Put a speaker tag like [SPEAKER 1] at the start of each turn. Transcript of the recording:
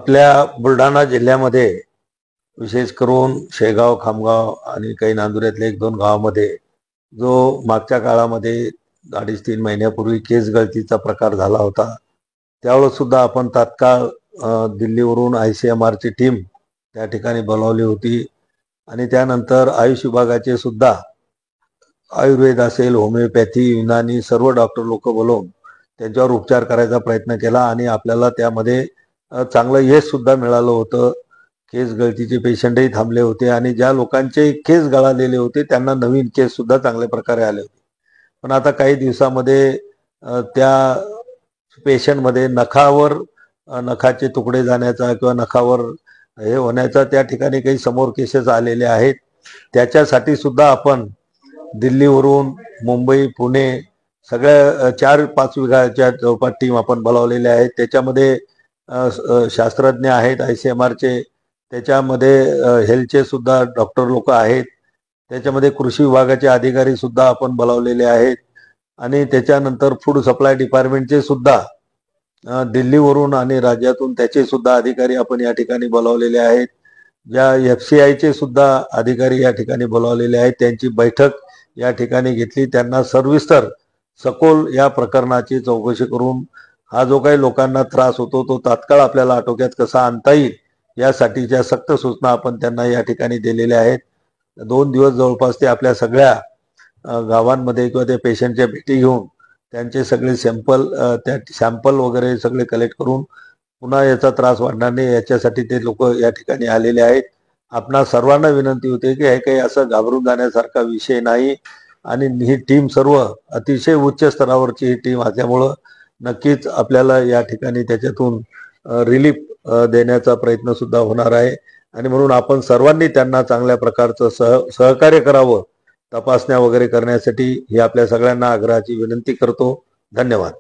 [SPEAKER 1] आपल्या बुलढाणा जिल्ह्यामध्ये विशेष करून शेगाव, खामगाव आणि काही नांदुऱ्यातल्या 1-2 गावामध्ये जो मागच्या काळामध्ये 2.5-3 महिन्यापूर्वी केस गळतीचा प्रकार झाला होता, त्यावेळेस सुद्धा आपण तात्काळ दिल्लीवरून ICMRची टीम त्या ठिकाणी बोलावली होती आणि त्यानंतर आयुष विभागाचे सुद्धा आयुर्वेद असेल, होमिओपॅथी, युनानी सर्व डॉक्टर लोक बोलवून त्यांच्यावर उपचार करायचा प्रयत्न केला आणि आपल्याला त्यामध्ये चांगलं यश सुद्धा मिळालं होतं. केस गळतीचे पेशंटही थांबले होते आणि ज्या लोकांचे केस गळालेले होते त्यांना नवीन केस सुद्धा चांगल्या प्रकारे आले होते. पण आता काही दिवसामध्ये त्या पेशंटमध्ये नखाचे तुकडे जाण्याचा किंवा नखावर हे होण्याचा त्या ठिकाणी काही समोर केसेस आलेले आहेत. त्याच्यासाठी सुद्धा आपण दिल्लीवरून मुंबई, पुणे सगळ्या 4-5 विभागाच्या जवळपास टीम आपण बोलावलेल्या आहेत. त्याच्यामध्ये शास्त्रज्ञ आहेत ICMRचे, त्याच्यामध्ये हेल्थचे सुद्धा डॉक्टर लोक आहेत, त्याच्यामध्ये कृषी विभागाचे अधिकारी सुद्धा आपण बोलावलेले आहेत आणि त्याच्यानंतर फूड सप्लाय डिपार्टमेंटचे सुद्धा दिल्लीवरून आणि राज्यातून त्याचे सुद्धा अधिकारी आपण या ठिकाणी बोलावलेले आहेत. ज्या FCIचे सुद्धा अधिकारी या ठिकाणी बोलावलेले आहेत. त्यांची बैठक या ठिकाणी घेतली. त्यांना सविस्तर सखोल या प्रकरणाची चौकशी करून हा जो काही लोकांना त्रास होतो तो तात्काळ आपल्याला आटोक्यात कसा आणता येईल यासाठीच्या सक्त सूचना आपण त्यांना या ठिकाणी दिलेल्या आहेत. 2 दिवस जवळपास ते आपल्या सगळ्या गावांमध्ये किंवा त्या पेशंटच्या भेटी घेऊन त्यांचे सगळे सॅम्पल वगैरे सगळे कलेक्ट करून पुन्हा याचा त्रास वाढणार नाही याच्यासाठी ते लोक या ठिकाणी आलेले आहेत. आपणा सर्वांना विनंती होते की हे काही असं घाबरून जाण्यासारखा विषय नाही आणि ही टीम सर्व अतिशय उच्च स्तरावरची ही टीम असल्यामुळं नक्कीच आपल्याला या ठिकाणी त्याच्यातून रिलीफ देण्याचा प्रयत्न सुद्धा होणार आहे आणि म्हणून आपण सर्वांनी त्यांना चांगल्या प्रकारचं सहकार्य करावं तपासण्या वगैरे करण्यासाठी ही आपल्या सगळ्यांना आग्रहाची विनंती करतो. धन्यवाद.